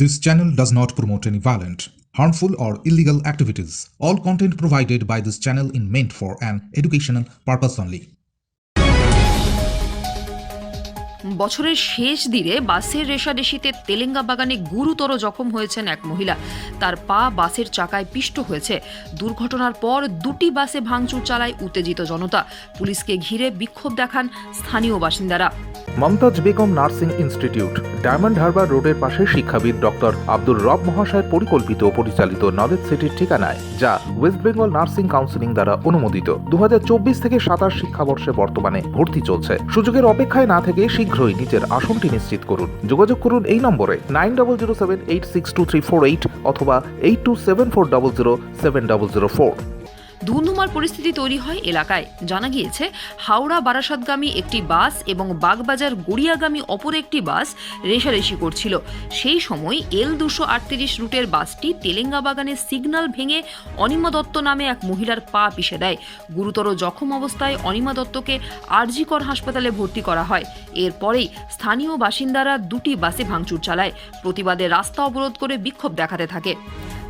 This channel does not promote any violent, harmful, or illegal activities. All content provided by this channel is meant for an educational purpose only. বছরের শেষ দিনে বাসের রেষারেষিতে তেলেঙ্গা বাগানে গুরুতর জখম হয়েছেন এক মহিলা। তার পা বাসের চাকায় পিষ্ট হয়েছে। দুর্ঘটনার পর দুটি বাসে ভাঙচুর চালায় উত্তেজিত জনতা। পুলিশকে ঘিরে বিক্ষোভ দেখান স্থানীয় বাসিন্দারা। Mumtaz Begum nursing institute, diamond harbour রোডের পাশে শিক্ষাবিদ ডক্টর আব্দুর রব মহাশয়ের পরিকল্পিত ও পরিচালিত নলেজ সিটির ঠিকানায়, যা ওয়েস্ট বেঙ্গল নার্সিং কাউন্সিলিং দ্বারা অনুমোদিত। 2024 থেকে 27 শিক্ষাবর্ষে বর্তমানে ভর্তি চলছে। সুযোগের অপেক্ষায় না থেকে শীঘ্রই নিজের আসনটি নিশ্চিত করুন। যোগাযোগ করুন এই নম্বরে 9007862348 অথবা 8274007004। ধুন্ধুমার পরিস্থিতি তৈরি হয় এলাকায়। জানা গিয়েছে, হাওড়া বারাসাতগামী একটি বাস এবং বাগবাজার গড়িয়াগামী অপর একটি বাস রেষারেষি করছিল। সেই সময় L238 রুটের বাসটি তেলেঙ্গা বাগানের সিগন্যাল ভেঙে অনিমা দত্ত নামে এক মহিলার পা পিষে দেয়। গুরুতর জখম অবস্থায় অনিমা দত্তকে আরজিকর হাসপাতালে ভর্তি করা হয়। এরপরেই স্থানীয় বাসিন্দারা দুটি বাসে ভাঙচুর চালায়। প্রতিবাদে রাস্তা অবরোধ করে বিক্ষোভ দেখাতে থাকে।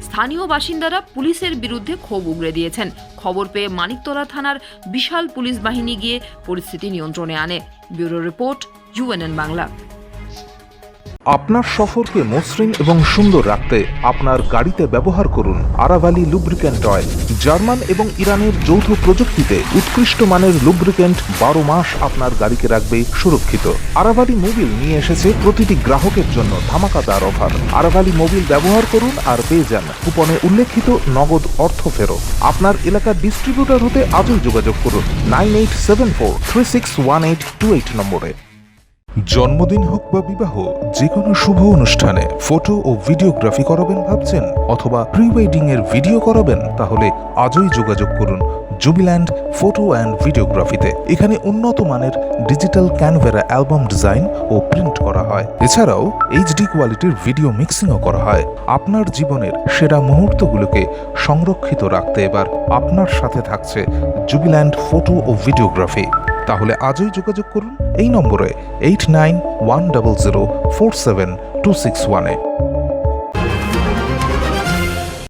স্থানীয় বাসিন্দারা পুলিশের বিরুদ্ধে ক্ষোভ উগরে দিয়েছেন। খবর পেয়ে মানিকতলা থানার বিশাল পুলিশ বাহিনী গিয়ে পরিস্থিতি নিয়ন্ত্রণে আনে। Bureau report, UNN Bangla. আপনার সফরকে মসৃণ এবং সুন্দর রাখতে আপনার গাড়িতে ব্যবহার করুন আরাভালি লুব্রিক্যান্ট অয়েল। জার্মান এবং ইরানের যৌথ প্রযুক্তিতে উৎকৃষ্ট মানের লুব্রিক্যান্ট 12 মাস আপনার গাড়িকে রাখবে সুরক্ষিত। আরাভালি মোবিল নিয়ে এসেছে প্রতিটি গ্রাহকের জন্য ধামাকাদার অফার। আরাভালি মোবিল ব্যবহার করুন আর পেয়ে যান কুপনে উল্লেখিত নগদ অর্থ ফেরত। আপনার এলাকার ডিস্ট্রিবিউটর হতে আজই যোগাযোগ করুন 9874361828 নম্বরে। জন্মদিন হোক বা বিবাহ, যে কোনো শুভ অনুষ্ঠানে ফটো ও ভিডিওগ্রাফি করাবেন ভাবছেন, অথবা প্রি ওয়েডিং এর ভিডিও করাবেন, তাহলে আজই যোগাযোগ করুন জুবিল্যান্ড ফটো অ্যান্ড ভিডিওগ্রাফিতে। এখানে উন্নত মানের ডিজিটাল ক্যানভেরা অ্যালবাম ডিজাইন ও প্রিন্ট করা হয়। এছাড়াও HD কোয়ালিটির ভিডিও মিক্সিংও করা হয়। আপনার জীবনের সেরা মুহূর্তগুলোকে সংরক্ষিত রাখতে এবার আপনার সাথে থাকছে জুবিল্যান্ড ফটো ও ভিডিওগ্রাফি। তাহলে আজই যোগাযোগ করুন এই নম্বরে 8910047261-এ।